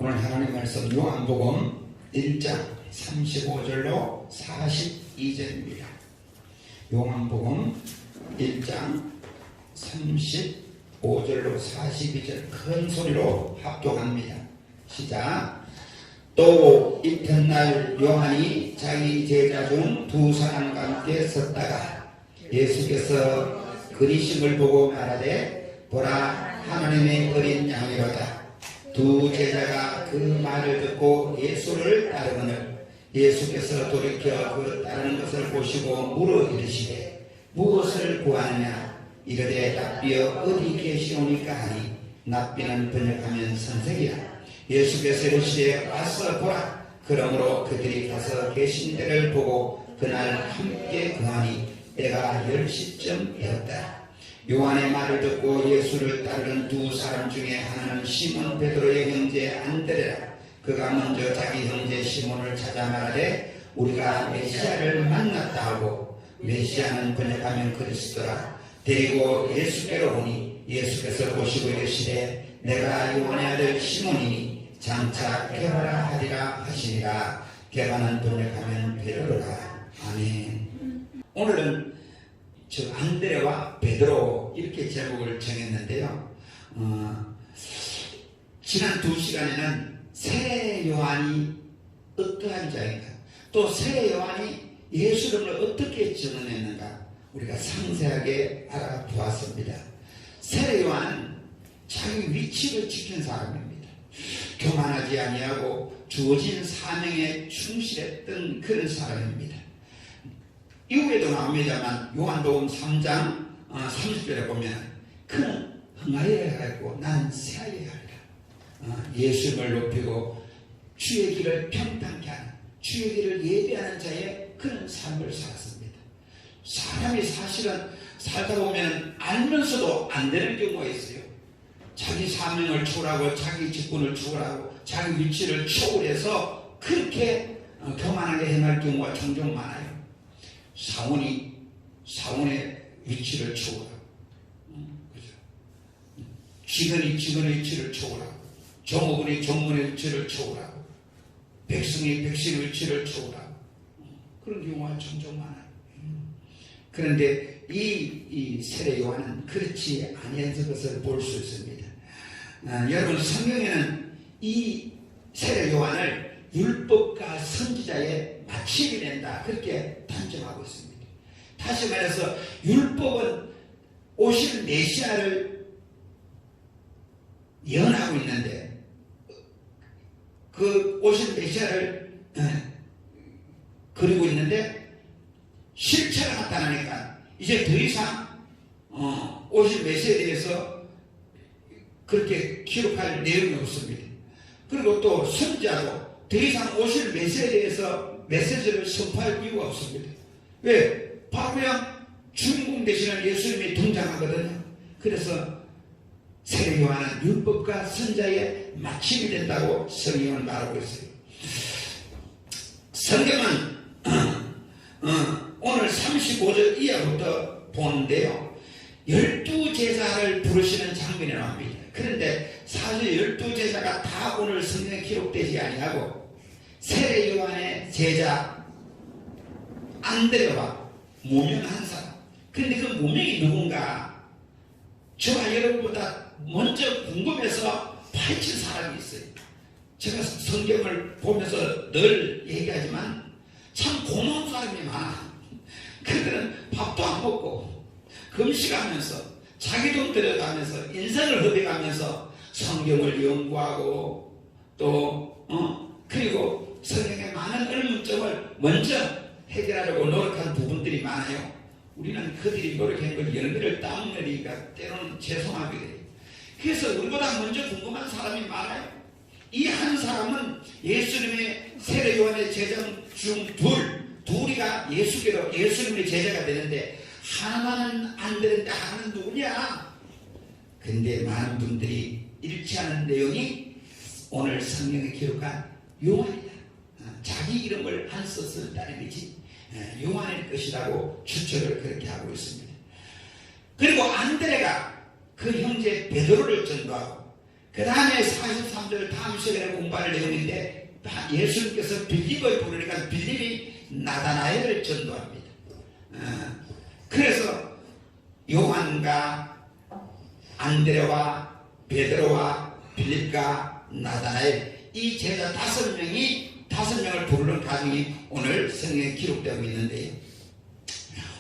오늘 하나님 말씀 요한복음 1장 35절로 42절입니다. 요한복음 1장 35절로 42절 큰 소리로 합독합니다. 시작. 또 이튿날 요한이 자기 제자 중 두 사람과 함께 섰다가 예수께서 그리심을 보고 말하되 보라 하나님의 어린 양이로다. 두 제자가 그 말을 듣고 예수를 따르거늘 예수께서 돌이켜 그 따르는 것을 보시고 물어 이르시되 무엇을 구하느냐 이르되 납비여 어디 계시오니까 하니 납비는 번역하면 선생이라. 예수께서 이르시되 와서 보라. 그러므로 그들이 가서 계신 데를 보고 그날 함께 거하니 때가 10시쯤이었다. 요한의 말을 듣고 예수를 따르는 두 사람 중에 하나는 시몬 베드로의 형제 안드레라. 그가 먼저 자기 형제 시몬을 찾아 말하되 우리가 메시아를 만났다 하고, 메시아는 번역하면 그리스도라. 데리고 예수께로 오니 예수께서 보시고 이르시되 내가 요한의 아들 시몬이니 장차 게바라 하리라 하시니라. 게바는 번역하면 베드로라. 아멘. 오늘은 안드레와 베드로 이렇게 제목을 정했는데요. 지난 2시간에는 새 요한이 어떠한 자인가, 또 새 요한이 예수님을 어떻게 전언했는가 우리가 상세하게 알아보았습니다. 새 요한은 자기 위치를 지킨 사람입니다. 교만하지 아니하고 주어진 사명에 충실했던 그런 사람입니다. 이후에도 나옵니다만 요한복음 3장 30절에 보면 그는 흥하여야 하고 난 새하여야 하리라. 예수님을 높이고 주의 길을 평탄케 하는, 주의 길을 예배하는 자의 그런 삶을 살았습니다. 사람이 사실은 살다 보면 알면서도 안 되는 경우가 있어요. 자기 사명을 초월하고 자기 직분을 초월하고 자기 위치를 초월해서 그렇게 교만하게 행할 경우가 종종 많아요. 사원의 위치를 초월하고, 직원이 직원의 위치를 초월하고, 종업원이 종업원의 위치를 초월하고, 백성이 백성의 위치를 초월하고, 그런 경우가 종종 많아요. 그런데 이 세례 요한은 그렇지 아니한 것을 볼 수 있습니다. 여러분, 성경에는 이 세례 요한을 율법과 선지자의 마침이 된다 그렇게 단정하고 있습니다. 다시 말해서 율법은 오실 메시아를 예언하고 있는데 그 오실 메시아를 그리고 있는데 실체가 나타나니까 이제 더 이상 오실 메시아에 대해서 그렇게 기록할 내용이 없습니다. 그리고 또 선지자도 더 이상 오실 메시아에 대해서 메시지를 선포할 이유가 없습니다. 왜? 바로 그냥 주인공 되시는 예수님이 등장하거든요. 그래서 세례 요한은 율법과 선자의 마침이 된다고 성경은 말하고 있어요. 성경은 오늘 35절 이하부터 보는데요, 12제자를 부르시는 장면이 나옵니다. 그런데 사실 12제자가 다 오늘 성경에 기록되지 아니하고 세례 요한의 제자 안드레와 무명 한 사람. 그런데 그 무명이 누군가? 저와 여러분보다 먼저 궁금해서 파헤친 사람이 있어요. 제가 성경을 보면서 늘 얘기하지만 참 고마운 사람이 많아. 그들은 밥도 안 먹고 금식하면서 자기 돈 들여가면서 인생을 허비하면서 성경을 연구하고 또 그리고 성경의 많은 의문점을 먼저 해결하려고 노력한 부분들이 많아요. 우리는 그들이 노력한 걸 열매를 따먹으니까 때로는 죄송하게 돼요. 그래서 우리보다 먼저 궁금한 사람이 많아요. 이 한 사람은 예수님의 세례 요한의 제자 중 둘이가 예수님의 제자가 되는데 하나는 안 되는데 하나는 누구냐? 근데 많은 분들이 읽지 않은 내용이 오늘 성경에 기록한 요한이다. 자기 이름을 안 썼을 따름이지 요한일 것이라고 추측을 그렇게 하고 있습니다. 그리고 안드레가 그 형제 베드로를 전도하고 그 다음에 43절 다음 창세기에 공부할 내용인데 예수님께서 빌립을 부르니까 빌립이 나다나엘을 전도합니다. 그래서 요한과 안드레와 베드로와 빌립과 나다나엘 이 제자 5명을 부르는 과정이 오늘 성경에 기록되고 있는데요.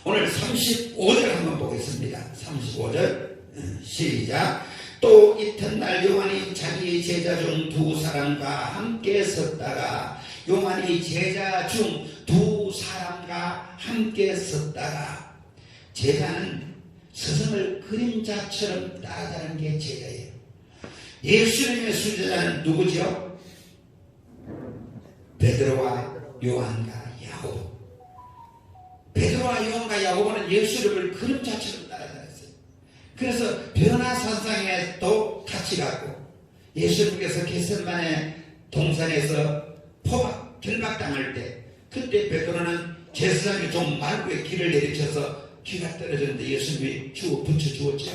오늘 35절 한번 보겠습니다. 35절 시작. 또 이튿날 요한이 자기 제자 중 2사람과 함께 섰다가 요한이 제자 중 2사람과 함께 섰다가 제자는 스승을 그림자처럼 따라가는 게 제자예요. 예수님의 수제자는 누구죠? 베드로와 요한과 야고보. 베드로와 요한과 야고보는 예수님을 그림자처럼 따라다녔어요. 그래서 변화산상에 또 같이 갔고 예수님께서 겟세마네 동산에서 결박당할 때 그때 베드로는 제사장이 좀 말고의 길을 내리쳐서 귀가 떨어졌는데 예수님이 붙여 주었죠.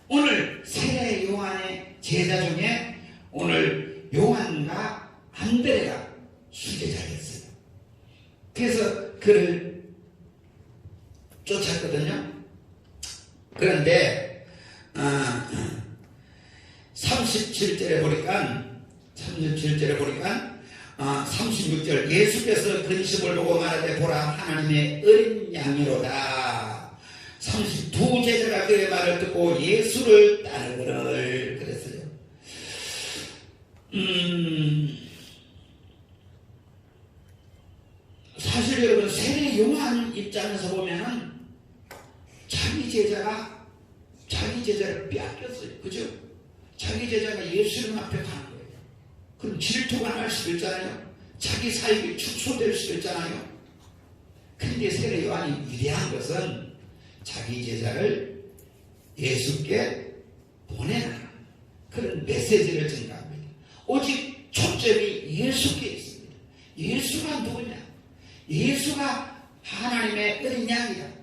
오늘 세례 요한의 제자 중에 오늘 요한과 안드레가 수제자였어요. 그래서 그를 쫓았거든요. 그런데 37절에 보니까 36절 예수께서 근심을 보고 말하되 보라 하나님의 어린 양이로다. 32제자가 그의 말을 듣고 예수를 따르거늘 그랬어요. 사실 여러분 세례 요한 입장에서 보면은 자기 제자가 자기 제자를 빼앗겼어요. 그죠? 자기 제자가 예수님 앞에 가는 거예요. 그럼 질투가 날 수도 있잖아요. 자기 사익이 축소될 수도 있잖아요. 그런데 세례 요한이 위대한 것은 자기 제자를 예수께 보내는 그런 메시지를 전가합니다. 오직 초점이 예수께 있습니다. 예수가 누구냐? 예수가 하나님의 어린 양이다.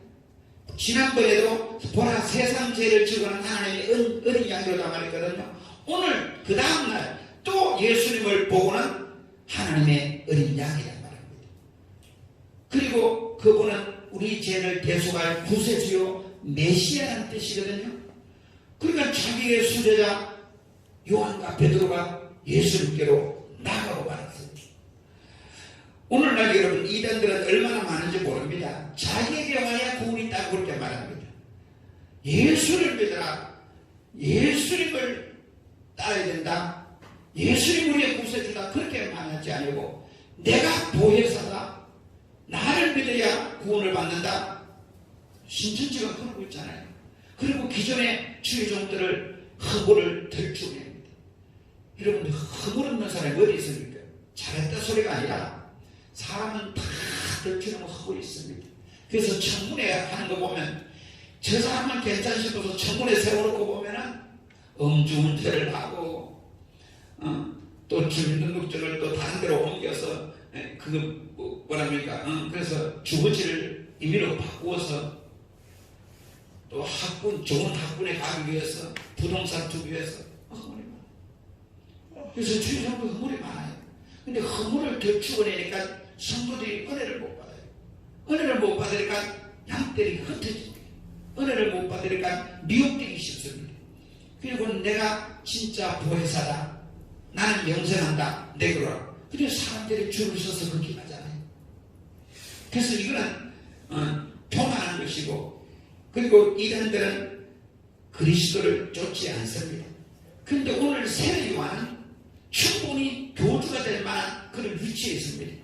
지난번에도 보라 세상 죄를 지고는 하나님의 어린 양이로다 말했거든요. 오늘 그 다음날 또 예수님을 보고는 하나님의 어린 양이란 말입니다. 그리고 그분은 우리 죄를 대속할 구세주요 메시아라는 뜻이거든요. 그러니까 자기의 수제자 요한과 베드로가 예수님께로 나가고 말았어요. 오늘날 여러분 이단들은 얼마나 많은지 모릅니다. 자기에게 와야 구원이 있다고 그렇게 말합니다. 예수를 믿어라. 예수님을 따라야 된다. 예수님 우리의 구세주다. 그렇게 말하지 아니고 내가 보혜사다. 나를 믿어야 구원을 받는다. 신천지가 그러고 있잖아요. 그리고 기존의 주의종들을 허물을 들추냅니다. 여러분 허물 없는 사람이 어디 있습니까? 잘했다 소리가 아니라 사람은 다 들추는 허물이 있습니다. 그래서 청문회 하는 거 보면 저 사람은 괜찮 싶어서 청문회 세워놓고 보면은 음주운전을 하고 또 주민등록증을 또 다른 데로 옮겨서 뭐랍니까? 그래서 주거지를 임의로 바꾸어서 또 좋은 학군에 가기 위해서 부동산 두기 위해서 허물이 많아요. 그래서 주의종도 허물이 많아요. 근데 허물을 더 추구내니까 성도들이 은혜를 못 받아요. 은혜를 못 받으니까 양떼리가 흩어집니다. 은혜를 못 받으니까 미혹되기 쉽습니다. 그리고 내가 진짜 보혜사다. 나는 영생한다. 내그러라. 그래서 사람들이 줄을 서서 그렇게 하잖아요. 그래서 이거는 교만한 것이고 그리고 이단들은 그리스도를 쫓지 않습니다. 그런데 오늘 세례 요한은 충분히 교주가 될 만한 그런 위치에 있습니다.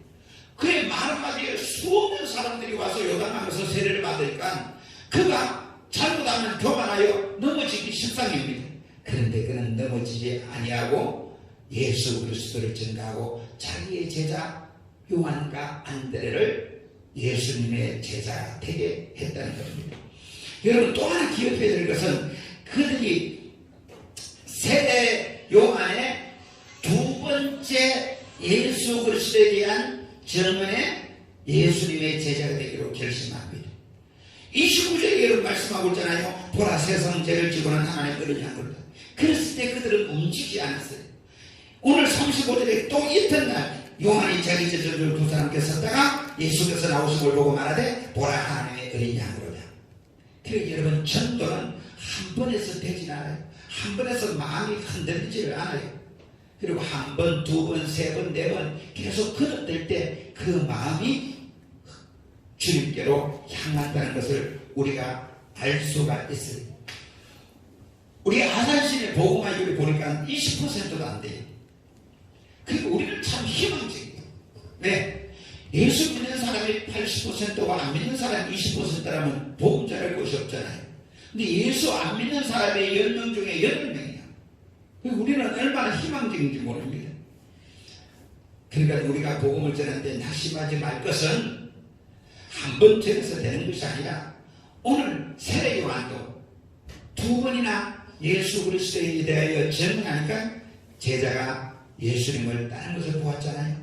그의 말 한마디에 수많은 사람들이 와서 요단하면서 세례를 받으니까 그가 잘못하면 교만하여 넘어지기 십상입니다. 그런데 그는 넘어지지 아니하고 예수 그리스도를 전가하고 자기의 제자 요한과 안드레를 예수님의 제자 되게 했다는 겁니다. 여러분 또 하나 기억해야 될 것은 그들이 세례 요한의 두 번째 예수 그리스도에 대한 증언에 예수님의 제자가 되기로 결심합니다. 29절에 여러분 말씀하고 있잖아요. 보라 세상 죄를 지고는 하나님의 어린 양이로다. 그랬을 때 그들은 움직이지 않았어요. 오늘 35절에 또 이튿날 요한이 자기 제자들 두 사람께 섰다가 예수께서 나오신 걸 보고 말하되 보라 하나님의 어린 양으로다. 그러니까 여러분 전도는 한 번에서 되진 않아요. 한 번에서 마음이 흔들리지를 않아요. 그리고 한 번, 두 번, 세 번, 네 번 계속 거듭될 때 그 마음이 주님께로 향한다는 것을 우리가 알 수가 있어요. 우리 아산시내 복음화율이 보니까 20%도 안 돼요. 그리고 우리는 참 희망적이에요. 왜? 예수 믿는 사람이 80%와 안 믿는 사람이 20%라면 복음 전할 곳이 없잖아요. 근데 예수 안 믿는 사람의 10명 중에 8명이야. 우리는 얼마나 희망적인지 모릅니다. 그러니까 우리가 복음을 전하는데 낙심하지 말 것은 한 번 전해서 되는 것이 아니라 오늘 세례 요한도 두 번이나 예수 그리스도에 대하여 증언하니까 제자가 예수님을 따르는 것을 보았잖아요.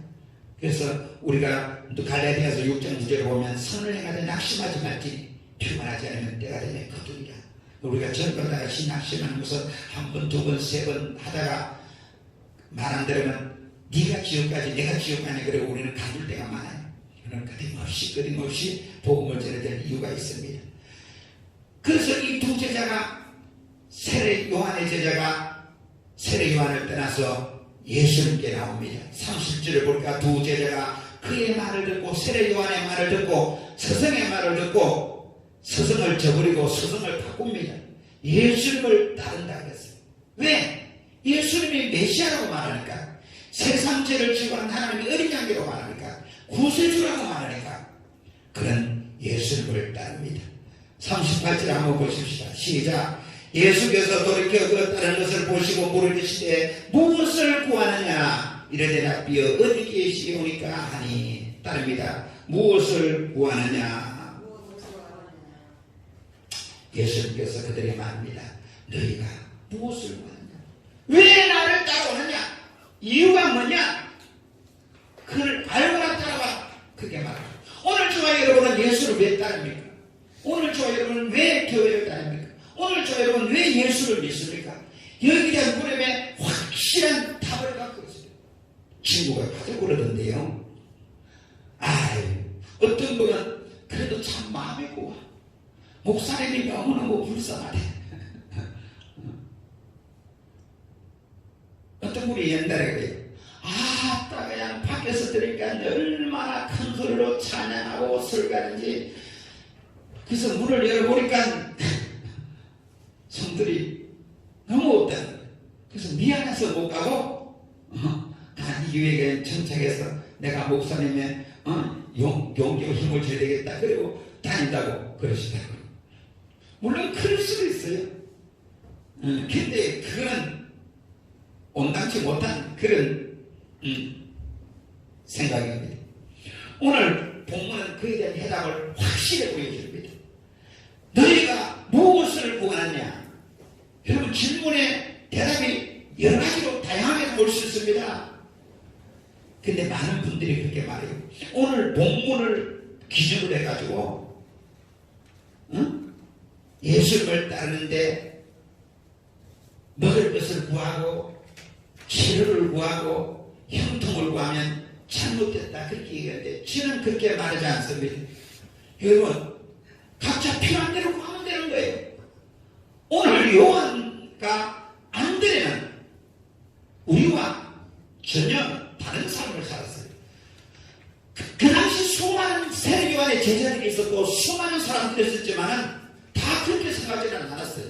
그래서 우리가 갈라디아서 6장 9절에 보면 선을 행하되 낙심하지 말지 피곤하지 않으면 때가 되면 거두리라. 우리가 전보다 다시 낙심하는 것은 한 번, 두 번, 세 번 하다가 말 안 들으면 네가 지옥까지 내가 지옥 가냐 그러고 우리는 가둘 때가 많아요. 그러나 끊임없이 복음을 전해야 될 이유가 있습니다. 그래서 이 두 제자가 세례 요한의 제자가 세례 요한을 떠나서 예수님께 나옵니다. 30절을 보니까 두 제자가 그의 말을 듣고 세례 요한의 말을 듣고 스승의 말을 듣고 스승을 저버리고 스승을 바꿉니다. 예수님을 따른다 그랬어요. 왜? 예수님이 메시아라고 말하니까, 세상 죄를 지고 하나님의 어린 양이라고 말하니까, 구세주라고 말하니까 그런 예수님을 따릅니다. 38절 한번 보십시다. 시작. 예수께서 돌이켜 그 다른 것을 보시고 물으시되 무엇을 구하느냐 이르되 랍비여 어디 계시오니까 하니 따릅니다. 무엇을 구하느냐. 예수님께서 그들에게 말합니다. 너희가 무엇을 구하느냐, 왜 나를 따라오느냐, 이유가 뭐냐, 그걸 알고나 따라와. 그게 말합니다. 오늘 저와 여러분은 예수를 왜 따릅니까? 오늘 저와 여러분은 왜 교회를 따릅니까? 오늘 저 여러분 왜 예수를 믿습니까? 여기에 대한 물음에 확실한 답을 갖고 있어요. 친구가 가져 그러던데요. 어떤 분은 그래도 참 마음이 고와. 목사님이 너무너무 불쌍하대. 어떤 분이 옛날에 그래요. 그냥 밖에서 들으니까 얼마나 큰 소리로 찬양하고 설교하는지. 그래서 문을 열어보니까 성들이 너무 없다는 거예요. 그래서 미안해서 못 가고 이 교회에 정착해서 내가 목사님의 용기와 힘을 줘야 되겠다 그리고 다닌다고 그러시더라고요. 물론 그럴 수도 있어요. 근데 그거는 온당치 못한 그런 생각입니다. 오늘 본문은 그에 대한 해답을 확실히 보여줍니다. 너희가 무엇을 구하느냐. 여러분 질문에 대답이 여러 가지로 다양하게 볼 수 있습니다. 근데 많은 분들이 그렇게 말해요. 오늘 본문을 기준으로 해가지고 예수님을 따르는데 먹을 것을 구하고 치료를 구하고 형통을 구하면 잘못됐다 그렇게 얘기하는데 저는 그렇게 말하지 않습니다. 여러분 각자 필요한 대로 구하면 되는 거예요. 오늘 요한과 안드레는 우리와 전혀 다른 삶을 살았어요. 그 당시 수많은 세례 요한의 제자들이 있었고 수많은 사람들이 있었지만 다 그렇게 생각하지는 않았어요.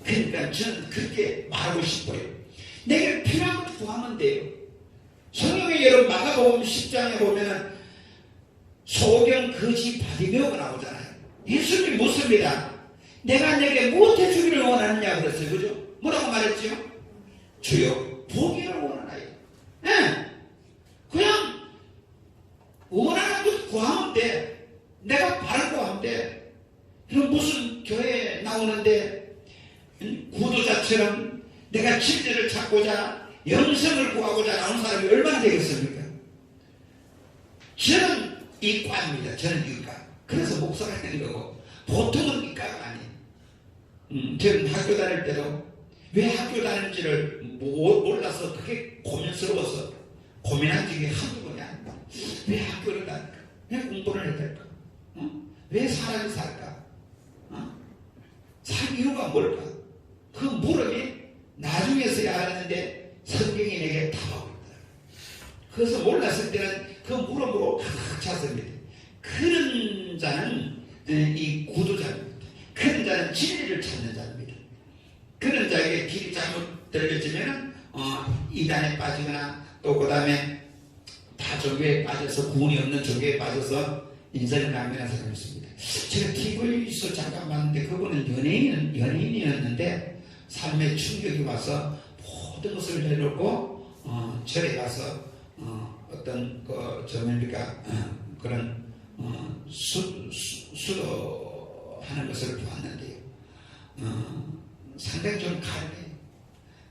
그러니까 저는 그렇게 말하고 싶어요. 내게 필요한 것 구하면 돼요. 성경에 여러분 마가복음 10장에 보면은 소경 거지 바디메오가 나오잖아요. 예수님이 묻습니다. 내가 내게 무엇 해주기를 원하느냐 그랬어요. 그죠? 뭐라고 말했지요? 주여 보기를 원하나요. 그냥 원하는 것 구하면 돼. 내가 바른 구하면 돼. 그럼 무슨 교회에 나오는데 구도자처럼 내가 진리를 찾고자 영성을 구하고자 나온 사람이 얼마나 되겠습니까? 저는 이과입니다. 저는 이과. 그래서 목사가 되는 거고 보통은 이과가 아니에요. 저는 학교 다닐 때도 왜 학교 다니는지를 몰라서 그게 고민스러워요. 고통스러워서 고민한 적이 한두 번이 아니다. 왜 학교를 다닐까? 왜 공부를 해야 될까? 왜 사람이 살까? 살 이유가 뭘까? 그 물음이 나중에서야 알았는데 성경이 내게 답하고 있다. 그래서 몰랐을 때는 그 물음으로 가득 찼습니다. 그런 자는 이 구두자입니다. 그런 자는 진리를 찾는 자입니다. 그런 자에게 길이 잘못 들려지면 이단에 빠지거나 또 그 다음에 다 종교에 빠져서 구원이 없는 종교에 빠져서 인생을 낭비한 사람이 있습니다. 제가 TV에서 잠깐 봤는데 그분은 연예인이었는데 삶의 충격이 와서 모든 것을 내놓고 절에 가서 어떤 그런 수도하는 것을 보았는데요. 상당히 좀 가련해요.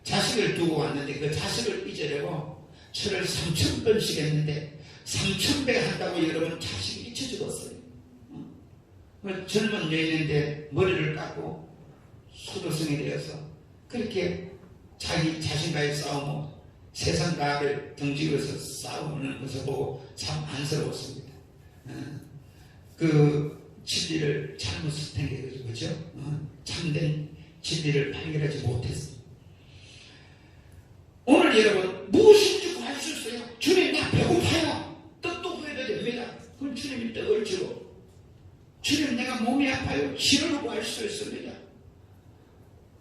자식을 두고 왔는데 그 자식을 잊으려고 절을 3,000번씩 했는데 3,000배 한다고 여러분 자식이 잊혀 죽었어요. 젊은 여인인데 머리를 깎고 수도승이 되어서 그렇게 자기 자신과의 싸움을 세상 나를 등지고서 싸우는 것을 보고 참 안쓰러웠습니다. 그 진리를 잘못 선택해서 그죠? 참된 진리를 발견하지 못했습니다. 오늘 여러분 무엇인지 구할 수 있어요? 주님 나 배고파요. 떡도 구해야 됩니다. 그럼 주님이 떡을 주고 주님 내가 몸이 아파요. 치료를 구할 수 있습니다.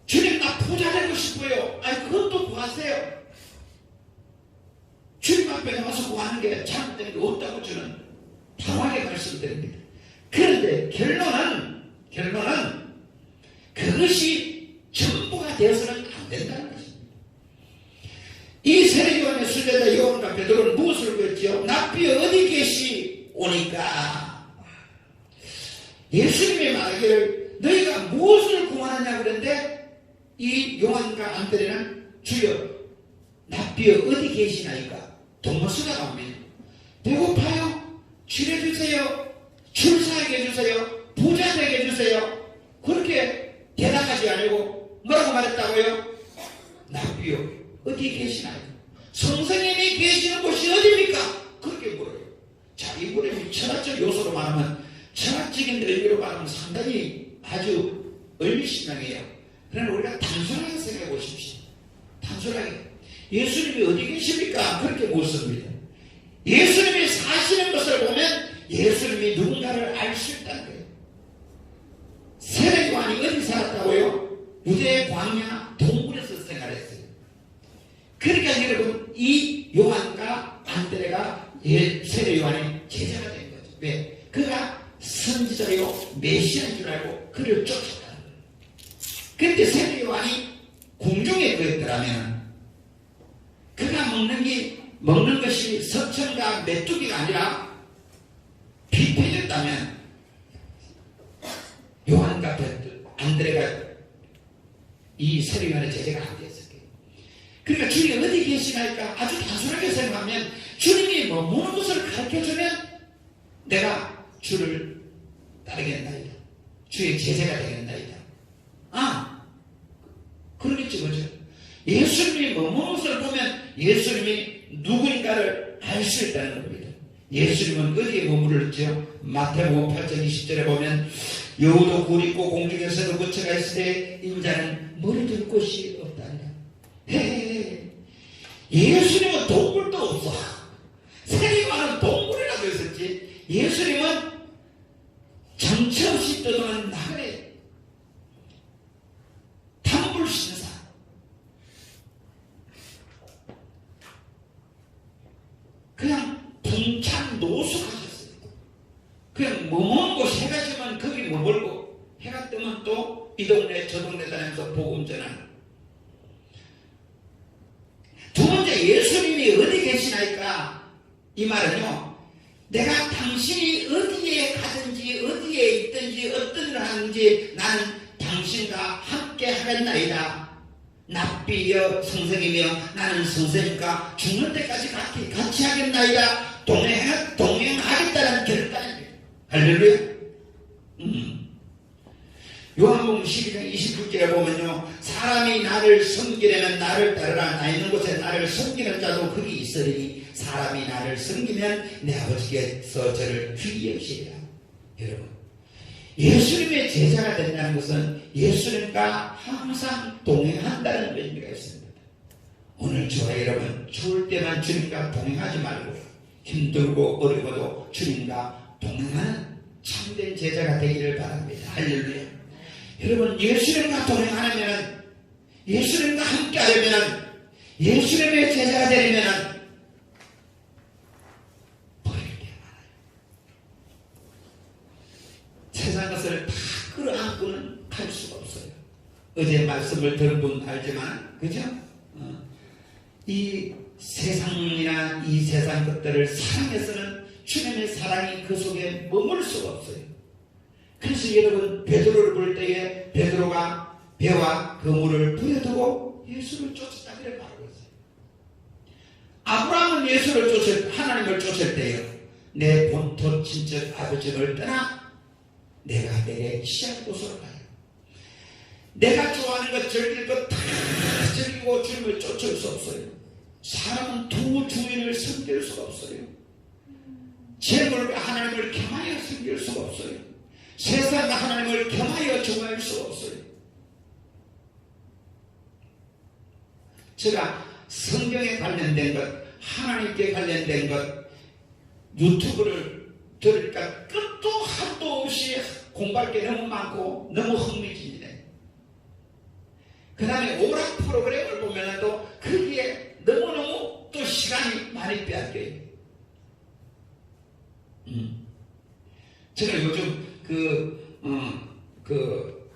주님 나 부자 되고 싶어요. 아니 그것도 구하세요. 주님 앞에 나와서 구하는 게 잘못된 게 없다고 저는 당황하게 말씀드립니다. 그런데 결론은 그것이 전부가 되어서는 안 된다는 것입니다. 이 세례요한의 순례자 요한과 베드로는 무엇을 구했지요? 납비 어디 계시 오니까 예수님이 말하기를 너희가 무엇을 구하느냐 그랬는데 이 요한과 안드레는 주여 납비 어디 계시나이까 동무수가 나옵니다. 배고파요? 치료해주세요. 출사하게 해주세요. 부자 되게 해주세요. 그렇게 대답하지 않고 뭐라고 말했다고요? 납비요 어디 계시나요? 성령님이 계시는 곳이 어디입니까? 그렇게 물어요. 자, 이 물음이 철학적 요소로 말하면 철학적인 의미로 말하면 상당히 아주 의미심장해요. 그러나 우리가 단순하게 생각해 보십시오. 단순하게 예수님이 어디 계십니까? 그렇게 묻습니다. 예수님이 사시는 것을 보면 예수님이 누군가를 알 수 있다는 거예요. 세례요한이 어디 살았다고요? 유대의 광야 동굴에서 생활했어요. 그러니까 여러분 이 요한과 안드레가 세례요한의 제자가 된 거죠. 왜? 그가 선지자요 메시아인 줄 알고 그를 쫓았다는 거예요. 그런데 세례요한이 궁중에 거했더라면 그가 먹는 것이 석청과 메뚜기가 아니라 비패졌다면 요한과 안드레가 이 세례요한의 제자가 안 됐을 거예요. 그러니까 주님이 어디 계시나니까 아주 단순하게 생각하면 주님이 먹는 것을 가르쳐주면 내가 주를 따르겠나이다. 주의 제자가 되겠나이다. 그러겠지 그죠? 예수님이 먹는 것을 보면 예수님이 누구인가를 알 수 있다는 겁니다. 예수님은 어디에 머무르죠? 마태복음 8장 20절에 보면 여우도 굴 있고 공중에서도 거처가 있을 때 인자는 머리둘 곳이 없다니라. 예수님은 동굴도 없어. 세례요한은 동굴이라고 했었지. 예수님은 정처 없이 떠도는 나그네 단불신사. 그냥 분찬 노숙하셨어요. 그냥 머문 곳 해가 지면 거기 머물고 해가 뜨면 또 이 동네 저 동네 다니면서 복음 전하는. 두 번째 예수님이 어디 계시나이까 이 말은요 내가 당신이 어디에 가든지 어디에 있든지 어떤 일을 하는지 나는 당신과 함께 하겠나이다. 납비여 성생이며 나는 성생이니까 죽는 때까지 같이 하겠나이다. 동행하겠다는 결단입니다. 할렐루야. 요한복음 12장 29절에 보면요 사람이 나를 섬기려면 나를 따르라. 나 있는 곳에 나를 섬기는 자도 거기 있으리니 사람이 나를 섬기면 내 아버지께서 저를 귀히 여기시리라. 여러분, 예수님의 제자가 된다는 것은 예수님과 항상 동행한다는 의미가 있습니다. 오늘 저와 여러분, 추울 때만 주님과 동행하지 말고 힘들고 어려워도 주님과 동행하는 참된 제자가 되기를 바랍니다. 할렐루야. 여러분, 예수님과 동행하려면, 예수님과 함께 하려면, 예수님의 제자가 되려면 버릴 게 많아요. 세상 것을 다 끌어안고는 갈 수가 없어요. 어제 말씀을 들은 분 알지만, 그죠? 이 세상이나 이 세상 것들을 사랑해서는 주님의 사랑이 그 속에 머물 수가 없어요. 그래서 여러분, 베드로를 볼 때에 베드로가 배와 그물을 부여두고 예수를 쫓았다 그래 말하고 있어요. 아브라함은 하나님을 쫓을 때에 내 본토 친척 아버지를 떠나 내가 내게 시작 곳으로 가요. 내가 좋아하는 것 즐길 것 다 즐기고 주님을 쫓을 수 없어요. 사람은 두 주인을 섬길 수가 없어요. 재물과 하나님을 겸하여 섬길 수가 없어요. 세상과 하나님을 겸하여 정할 수가 없어요. 제가 성경에 관련된 것, 하나님께 관련된 것, 유튜브를 들으니까 끝도 한도 없이 공부할 게 너무 많고 너무 흥미진진해. 그 다음에 오락 프로그램을 보면 또 거기에 너무너무 또 시간이 많이 빼앗겨요. 제가 요즘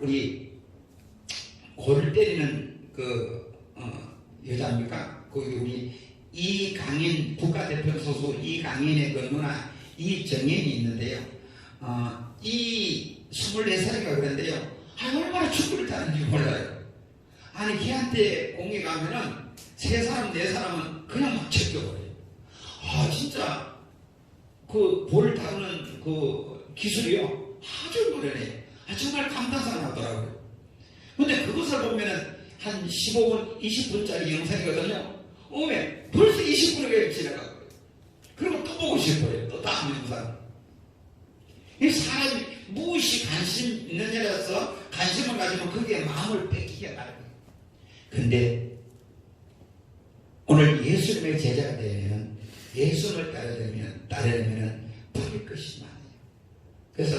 우리 골 때리는 여자입니까? 거기 우리 이강인, 국가대표 소속 이강인의 그 누나 이정현이 있는데요. 이 24살인가 그런데요. 얼마나 축구를 잘하는지 몰라요. 아니, 걔한테 공에 가면은 3사람, 4사람은 그냥 막 제껴버려요. 진짜 그 볼 다루는 그 기술이요. 아주 노련해요. 정말 감탄사 나더라고요. 근데 그것을 보면은 한 15분, 20분짜리 영상이거든요. 오면 벌써 20분이 지나가고요. 그리고 또 보고 싶어요. 또 다음 영상. 이 사람이 무엇이 관심 있는 일에서 관심을 가지면 거기에 마음을 뺏기게 말이에요. 근데 오늘 예수님의 제자가 되면, 예수님을 따르려면 버릴 것이 많아요. 그래서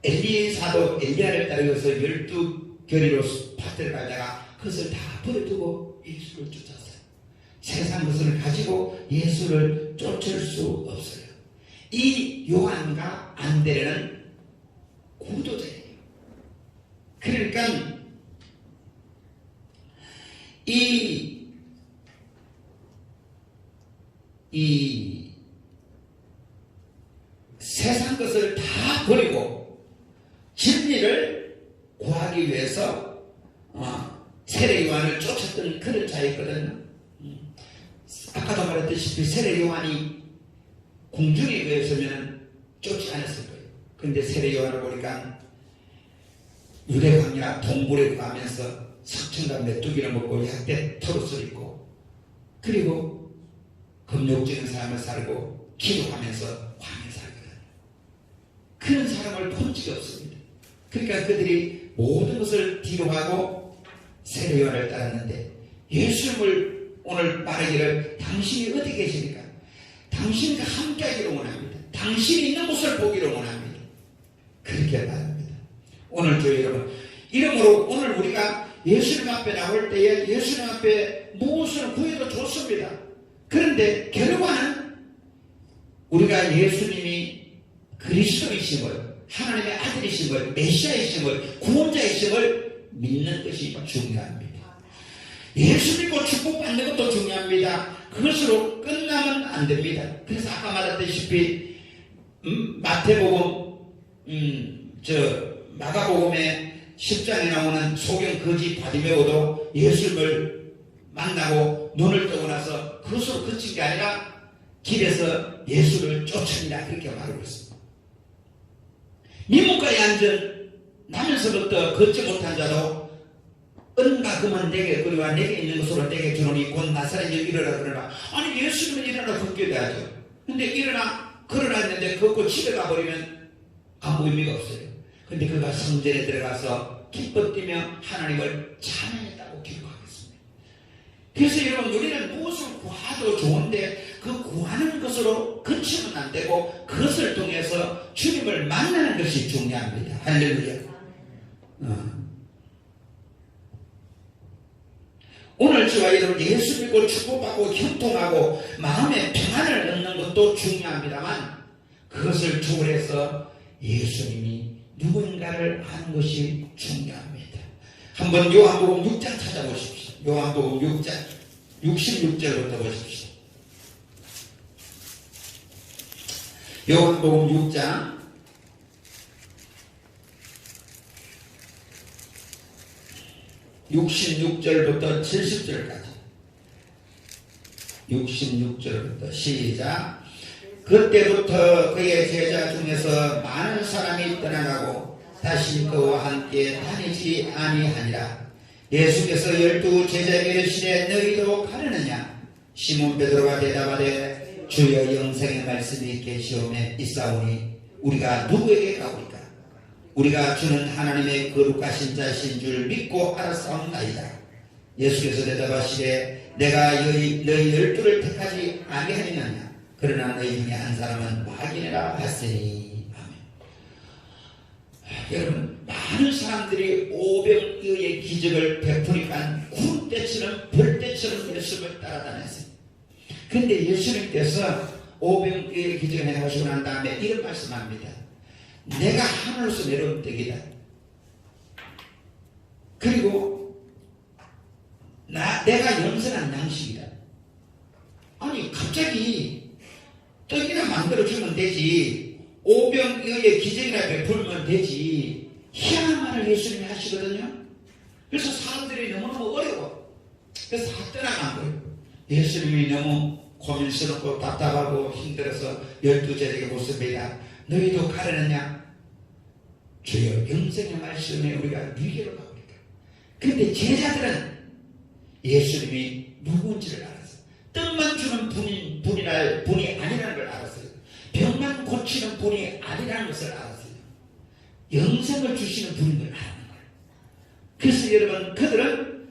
엘리사도 엘리야를 따르고서 12결의로 밭을 갈다가 그것을 다 버려두고 예수를 쫓았어요. 세상 것을 가지고 예수를 쫓을 수 없어요. 이 요한과 안드레는 구도자예요. 그러니까 이 세상 것을 다 버리고 진리를 구하기 위해서 세례 요한을 쫓았던 그런 자였거든요. 아까도 말했다시피 세례 요한이 궁중에 의했으면 쫓지 않았을 거예요. 그런데 세례 요한을 보니까 유대 광야 동굴에 가면서 석청과 메뚜기를 먹고 약대 털옷을 입고 그리고 금욕지는 삶을 살고 기도하면서 광야 살거든요. 그런 사람을 본 적이 없습니다. 그러니까 그들이 모든 것을 뒤로 하고 세례 요한을 따랐는데 예수님을 오늘 말하기를 당신이 어디 계십니까? 당신과 함께 하기를 원합니다. 당신이 있는 곳을 보기를 원합니다. 그렇게 말합니다. 오늘 저 여러분, 이러므로 오늘 우리가 예수님 앞에 나올 때에 예수님 앞에 무엇을 구해도 좋습니다. 그런데 결과는 우리가 예수님이 그리스도이심을, 하나님의 아들이심을, 메시아이심을, 구원자이심을 믿는 것이 중요합니다. 예수 믿고 축복받는 것도 중요합니다. 그것으로 끝나면 안 됩니다. 그래서 아까 말했다시피 마태복음 마가복음의 10장에 나오는 소경 거지 바디메오도 예수님을 만나고 눈을 뜨고 나서 그것으로 그친 게 아니라 길에서 예수를 쫓으니라 그렇게 말하고 있습니다. 민문가에 앉은 나면서부터 걷지 못한 자도 은과 금은 내게 그리와 내게 있는 것으로 내게 주노니 곧 나사렛에 일어나 그러나. 아니 예수님은 일어나 걷게 하죠. 근데 일어나 걸어라 했는데 걷고 집에 가버리면 아무 의미가 없어요. 근데 그가 성전에 들어가서 기뻐 뛰며 하나님을 찬양했다고 기록하겠습니다. 그래서 여러분 우리는 무엇을 구하도 좋은데 그 구하는 것으로 그치면 안 되고 그것을 통해서 주님을 만나는 것이 중요합니다. 할렐루야. 오늘 저와 여러분 예수 믿고 축복받고 형통하고 마음의 평안을 얻는 것도 중요합니다만 그것을 초월해서 예수님이 누구인가를 아는 것이 중요합니다. 한번 요한복음 6장 찾아보십시오. 요한복음 6장 66절부터 보십시오. 요한복음 6장 66절부터 70절까지 66절부터 시작. 그때부터 그의 제자 중에서 많은 사람이 떠나가고 다시 그와 함께 다니지 아니하니라. 예수께서 12 제자에게 이르시되 너희도 가려느냐? 시몬 베드로가 대답하되 주여 영생의 말씀이 계시오매 있사오니 우리가 누구에게 가오리까? 우리가 주는 하나님의 거룩하신 자신 줄 믿고 알았사옵나이다. 예수께서 대답하시되 내가 너희 12를 택하지 아니하느냐? 그러나 너희 중에 한 사람은 마귀니라 하시니. 아멘. 여러분 많은 사람들이 오병이어의 기적을 베푸니까 구름대처럼 벌떼처럼 예수님을 따라다녔어요. 근데 예수님께서 오병이어의 기적을 해하시고 난 다음에 이런 말씀합니다. 내가 하늘로서 내려온 떡이다. 그리고 내가 영생한 양식이다. 아니 갑자기 떡이나 만들어주면 되지. 오병이어의 기적이나 베풀면 되지. 희한한 예수님이 하시거든요. 그래서 사람들이 너무너무 어려워. 그래서 다 떠나간 거예요. 예수님이 너무 고민스럽고 답답하고 힘들어서 12제자에게 묻습니다. 너희도 가려느냐? 주여 영생의 말씀에 우리가 위기로 가오리까? 그런데 제자들은 예수님이 누군지를 알았어요. 떡만 주는 분이 아니라는 걸 알았어요. 병만 고치는 분이 아니라는 것을 알았어요. 영생을 주시는 분인 걸 아는 거예요. 그래서 여러분 그들은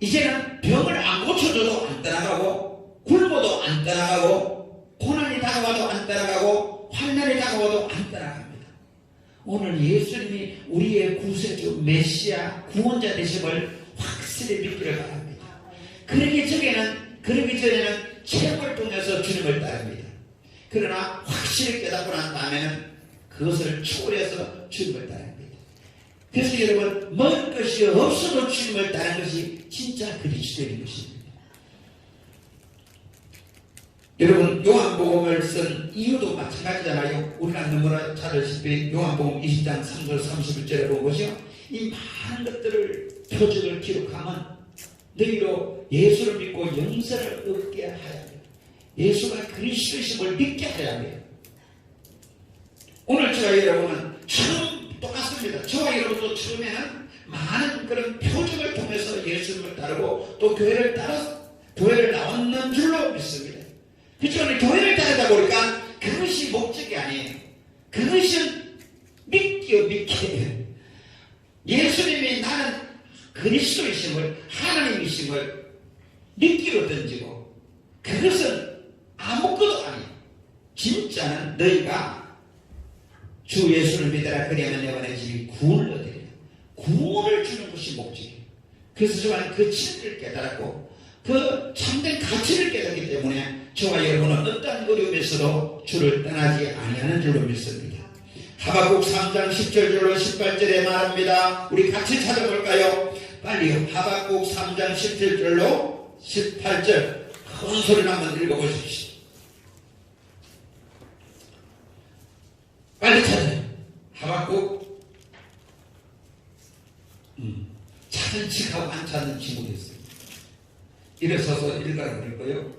이제는 병을 안 고쳐줘도 안 떠나가고 굶어도 안 떠나가고 고난이 다가와도 안 떠나가고 환난이 다가와도 안 떠나갑니다. 오늘 예수님이 우리의 구세주 메시아 구원자 되심을 확실히 믿기를 바랍니다. 그러기 전에는 체험을 통해서 주님을 따릅니다. 그러나 확실히 깨닫고 난 다음에는 그것을 초월해서 주님을 따릅니다. 그래서 여러분 먹을 것이 없어도 주님을 따르는 것이 진짜 그리스도인 것입니다. 여러분 요한복음을 쓴 이유도 마찬가지잖아요. 우리가 너무나 잘 아시다시피 요한복음 20장 3절 31절에 보는 것이요. 이 많은 것들을 표적을 기록하면 너희로 예수를 믿고 영생을 얻게 하야 합니다. 예수가 그리스도이심을 믿게 하야 합니다. 오늘 저와 여러분은 처음 똑같습니다. 저와 여러분도 처음에는 많은 그런 표적을 통해서 예수님을 따르고 또 교회를 나왔는 줄로 믿습니다. 그렇죠? 교회를 따르다 보니까 그것이 목적이 아니에요. 그것은 믿기에 예수님이 나는 그리스도이심을 하나님이심을 믿기로 던지고 그것은 아무것도 아니에요. 진짜는 너희가 주 예수를 믿어라 그리하면 내가 내 집이 구원을 얻으리라. 구원을 주는 것이 목적이에요. 그래서 저는 그 진리를 깨달았고 그 참된 가치를 깨닫기 때문에 저와 여러분은 어떤 어려움에서도 주를 떠나지 아니하는 줄로 믿습니다. 하박국 3장 10절로 18절에 말합니다. 우리 같이 찾아볼까요? 빨리 하박국 3장 17절로 18절 큰 소리로 한번 읽어보십시오. 빨리 찾아요. 하박국 찾은 척하고 안 찾는 친구도 있어요. 일어서서 읽으라고 그럴까요?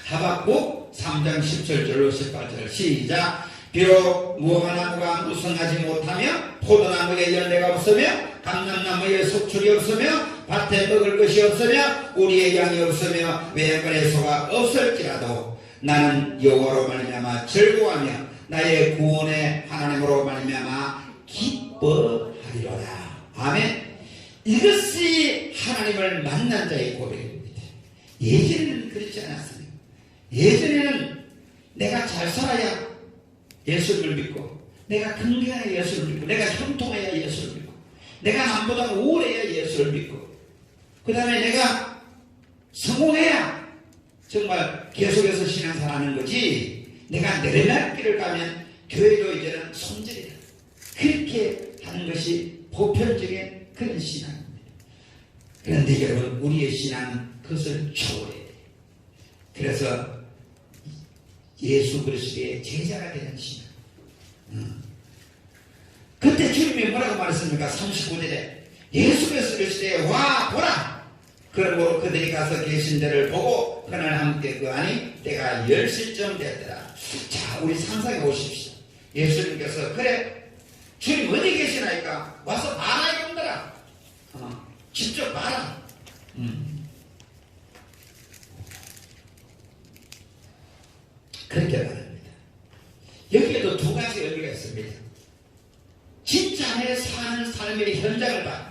하박국 3장 17절로 18절 시작. 비록 무화과나무가 무성하지 못하며 포도나무에 열매가 없으며 감람나무에 속출이 없으며 밭에 먹을 것이 없으며 우리의 양이 없으며 외양간에 소가 없을지라도 나는 여호와로 말미암아 즐거워하며 나의 구원의 하나님으로 말미암아 기뻐하리로다. 아멘. 이것이 하나님을 만난 자의 고백입니다. 예전에는 그렇지 않았습니다. 예전에는 내가 잘 살아야 예수를 믿고, 내가 건강해야 예수를 믿고, 내가 형통해야 예수를 믿고, 내가 남보다 우월해야 예수를 믿고, 그 다음에 내가 성공해야 정말 계속해서 신앙생활하는 거지, 내가 내려갈 길을 가면 교회도 이제는 손질이다. 그렇게 하는 것이 보편적인 그런 신앙입니다. 그런데 여러분, 우리의 신앙은 그것을 초월해야 돼요. 그래서 예수 그리스도의 제자가 되는 신앙. 그때 주님이 뭐라고 말했습니까? 39절에 예수 그리스도의 와 보라. 그러므로 그들이 가서 계신 데를 보고 그날 함께 그 안이 때가 10시쯤 됐더라. 자, 우리 상상해 보십시오. 예수님께서 그래 주님 어디 계시나이까? 와서 봐라 이놈들아. 직접 봐라. 그렇게 말합니다. 여기에도 두 가지 의미가 있습니다. 진짜 내 사는 삶의 현장을 봐라.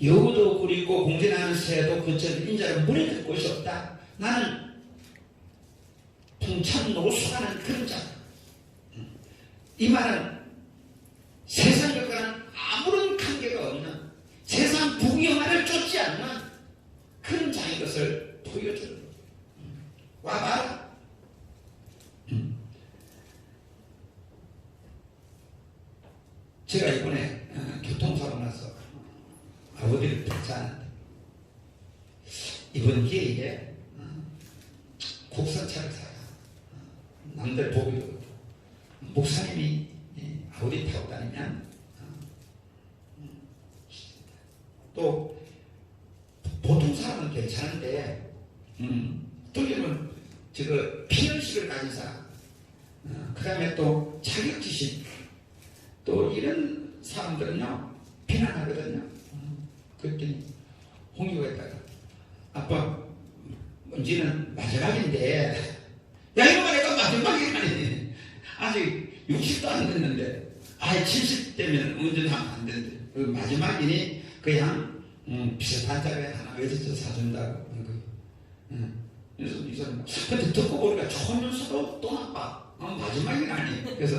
여우도 굴이고 공진하는 새도 그처럼 인자를 물에 들 곳이 없다. 나는 풍찬 노수하는 그런 자. 이 말은 세상 것과는 아무런 관계가 없는, 세상 부귀영화를 쫓지 않는 그런 자인 것을 보여주는 거예요. 와봐라. 제가 이번에 교통사고 나서 아버지를 뵙자는데 이번 기회에 국산차를 사요. 남들 보기도 그렇고 목사님이 아버지 타고 다니면 또 보통 사람은 괜찮은데 또 이러면 저거 피연식을 가진 사람, 그 다음에 또 자격지심, 또 이런 사람들은요 비난하거든요. 그랬더니 홍유가 있다가 아빠 문제는 마지막인데, 야 이거가 내가 마지막이라니, 아직 60도 안 됐는데 70대면 운전하면 안 되는데 마지막이니 그냥 비슷한 자리에 하나 외제차 사준다고. 그래서 이 사람 근데 듣고 보니까 좋으면서도 또 나빠. 마지막이라니. 그래서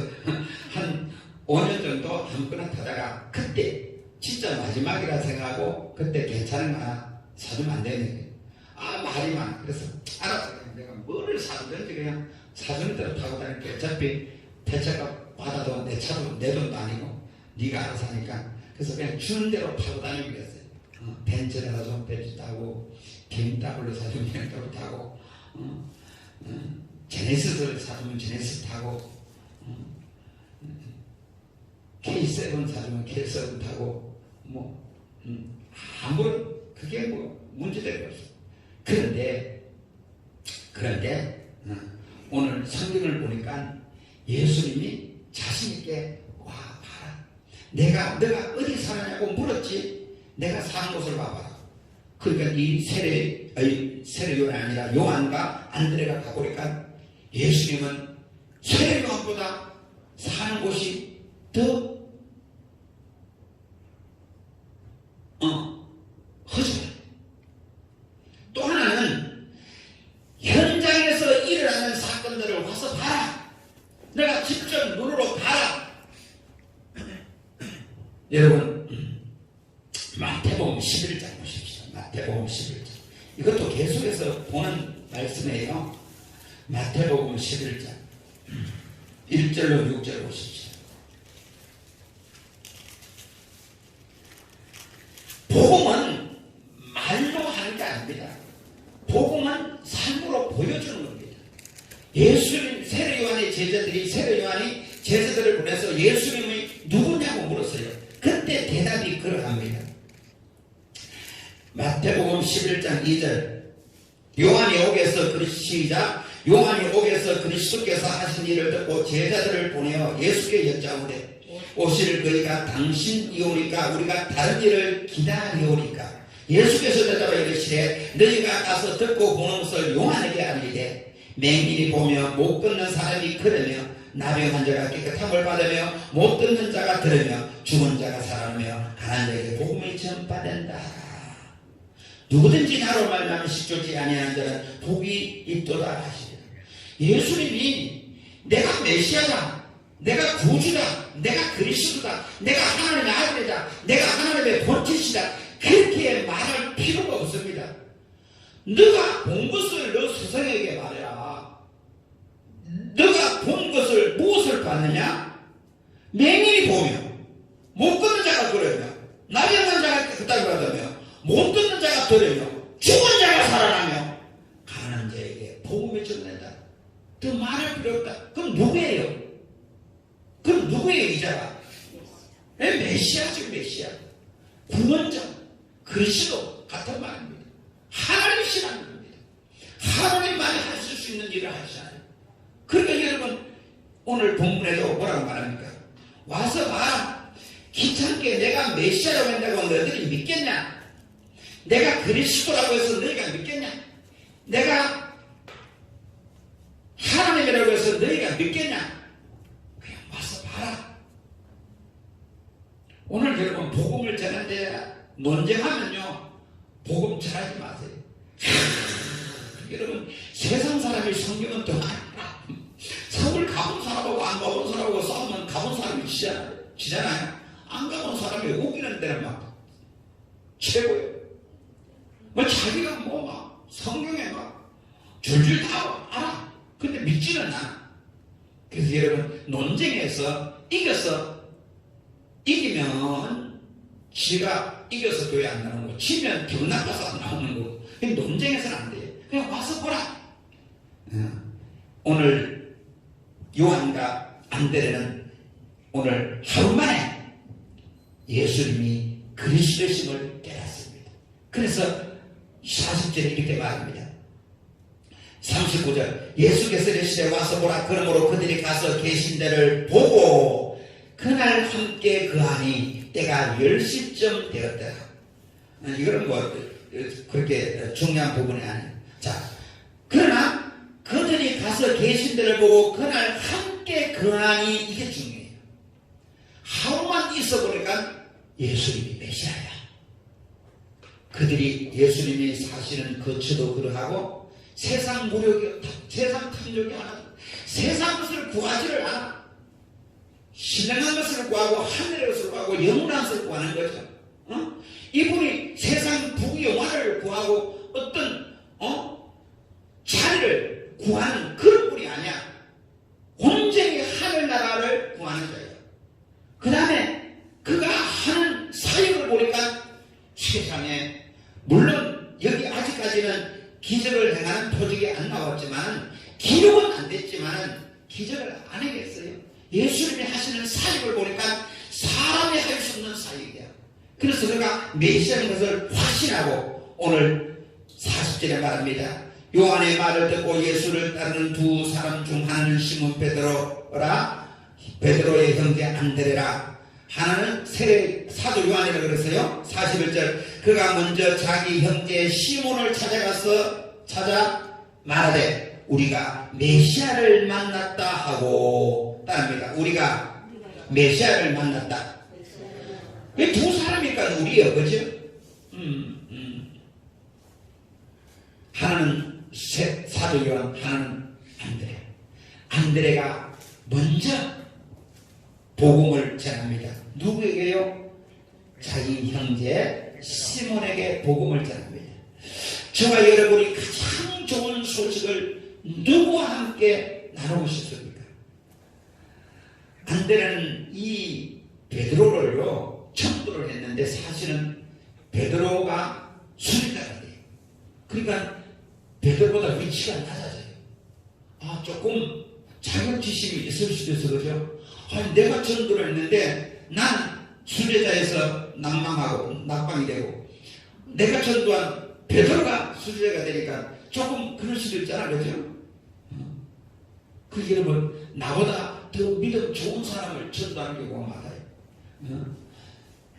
한 5년 정도 아무거나 타다가 그때 진짜 마지막이라 생각하고 그때 괜찮은 거 하나 사주면 안 되는 거예요. 말이 많아. 그래서 알았어. 내가 뭐를 사주든지 그냥 사주는 대로 타고 다닐게. 어차피 대차가 받아도 내 차도 내 돈도 아니고 네가 알아서 하니까. 그래서 그냥 주는 대로 타고 다니고 그랬어요. 벤츠를 사주면 벤츠 타고, BMW를 사주면 BMW 타고, 제네시스를 사주면 제네시스 타고, K7 사주면 K7 타고, 아무런 그게 문제될 거 없어. 그런데 오늘 성경을 보니까 예수님이 자신있게 와 봐라. 내가 어디 사느냐고 물었지. 내가 사는 곳을 봐봐라. 그러니까 이 세례 요한이 아니라 요한과 안드레가 가보니까 예수님은 세례 요한보다 사는 곳이 더 허전해. 또 하나는 현장에서 일어나는 사건들을 와서 봐라. 내가 직접 눈으로 봐라. 여러분, 마태복음 11장 보십시오. 마태복음 11장. 이것도 계속해서 보는 말씀이에요. 마태복음 11장 1절로 6절 보십시오. 복음은 말로 하는 게 아닙니다. 복음은 삶으로 보여주는 겁니다. 예수님, 세례 요한이 제자들을 보내서 예수님이 누구냐고 물었어요. 그때 대답이 그러합니다. 마태복음 11장 2절. 요한이 옥에서 그리스도께서 하신 일을 듣고 제자들을 보내어 예수께 여짜오되 오실 그이가 당신이오니까 우리가 다른 일을 기다리오니까. 예수께서 대답하여 이르시되 너희가 가서 듣고 보는 것을 요한에게 알리되 맹인이 보며 못 걷는 사람이 걸으며 나병한 자가 깨끗함을 받으며 못 듣는 자가 들으며 죽은 자가 살아나며 가난한 자에게 복음을 전파된다. 누구든지 나로 말미암아 식조지 아니하는 자는 복이 있도다 하시리라. 예수님이 내가 메시아다, 내가 구주다, 내가 그리스도다, 내가 하나님의 아들이다, 내가 하나님의 본체시다, 그렇게 말할 필요가 없습니다. 너가 본 것을 너 스승에게 말해라. 너가 본 것을 무엇을 봤느냐? 맹인이 보며 못 걷는 자가 걸으며 나병한 자가 깨끗하게 받으며 못 듣는 자가 들으며 죽은 자가 살아나며 가난한 자에게 복음을 전한다. 더 말할 필요 없다. 그럼 누구예요? 그럼 누구예요 이 자가? 메시아죠. 메시아, 구원자, 그리스도 같은 말입니다. 하나님이시라는 겁니다. 하나님만이 하실 수 있는 일을 하시잖아요. 그러니까 여러분 오늘 본문에도 뭐라고 말합니까? 와서 봐라. 귀찮게 내가 메시아라고 한다고 너희들이 믿겠냐? 내가 그리스도라고 해서 너희가 믿겠냐? 내가 하나님이라고 해서 너희가 믿겠냐? 그냥 와서 봐라. 오늘 여러분 복음을 전하는데 논쟁하면요 복음 전하지 마세요. 여러분 세상 사람이 성경은 또 서울 가본 사람하고 안 가본 사람하고 싸우면 가본 사람이 지잖아요. 안 가본 사람이 우기는 데는 막 최고예요. 뭐 자기가 뭐 막 성경에 막 줄줄 다 알아. 근데 믿지는 않아. 그래서 여러분 논쟁에서 이기면 지가 이겨서 교회 안 나오는 거, 지면 기분 나빠서 안 나오는 거. 논쟁에서는 안 돼요. 그냥 와서 보라. 오늘 요한과 안드레는 오늘 하루 만에 예수님이 그리스도심을 깨닫습니다. 그래서 40절에 이렇게 말합니다. 39절 예수께서 이르시되 와서 보라. 그러므로 그들이 가서 계신 데를 보고 그날 함께 그하니 때가 10시쯤 되었더라. 이거는 뭐 그렇게 중요한 부분이 아니에요. 자, 그러나 그들이 가서 계신 데를 보고 그날 함께 그하니 이게 중요해요. 하루만 있어 보니까 예수님이 메시아야. 그들이 예수님이 사시는 거처도 그러하고 세상 무력이, 세상 탐욕이 하나, 세상 것을 구하지를 않아. 신령한 것을 구하고 하늘의 것을 구하고 영원한 것을 구하는 거죠. 이분이 세상 부귀영화를 구하고 어떤 자리를 구하는 그런 분이 아니야. 온전히 하늘나라를 구하는 거예요. 그 다음에 그가 하는 사역을 보니까 세상에 물론 여기 아직까지는 기적을 행하는 표적이 안 나왔지만 기록은 안 됐지만 기적을 안 하겠어요. 예수님이 하시는 사역을 보니까 사람이 할 수 없는 사역이야. 그래서 그가 메시아인 것을 확신하고 오늘 40절에 말합니다. 요한의 말을 듣고 예수를 따르는 두 사람 중 하나는 시몬 베드로라, 베드로의 형제 안드레라. 하나는 사도 요한이라고 그랬어요. 41절 그가 먼저 자기 형제 시몬을 찾아 말하되 우리가 메시아를 만났다 하고 따릅니다. 우리가 메시아를 만났다. 왜 두 사람이니까 우리요, 그죠? 하나는 사도 요한, 하나는 안드레. 안드레가 먼저 복음을 전합니다. 누구에게요? 자기 형제 시몬에게 복음을 전합니다. 저와 여러분이 가장 좋은 소식을 누구와 함께 나누고 싶습니까? 안드레는 이 베드로를요 청도를 했는데 사실은 베드로가 수리자가 돼요. 그러니까 베드로보다 위치가 낮아져요. 조금 자격지심이 있을 수도 있어. 그죠? 내가 전도를 했는데 난 수제자에서 낙방이 되고 내가 전도한 베드로가 수제자가 되니까 조금 그럴 수도 있잖아. 그죠? 그 여러분 나보다 더 믿음 좋은 사람을 전도하는 경우가 많아요.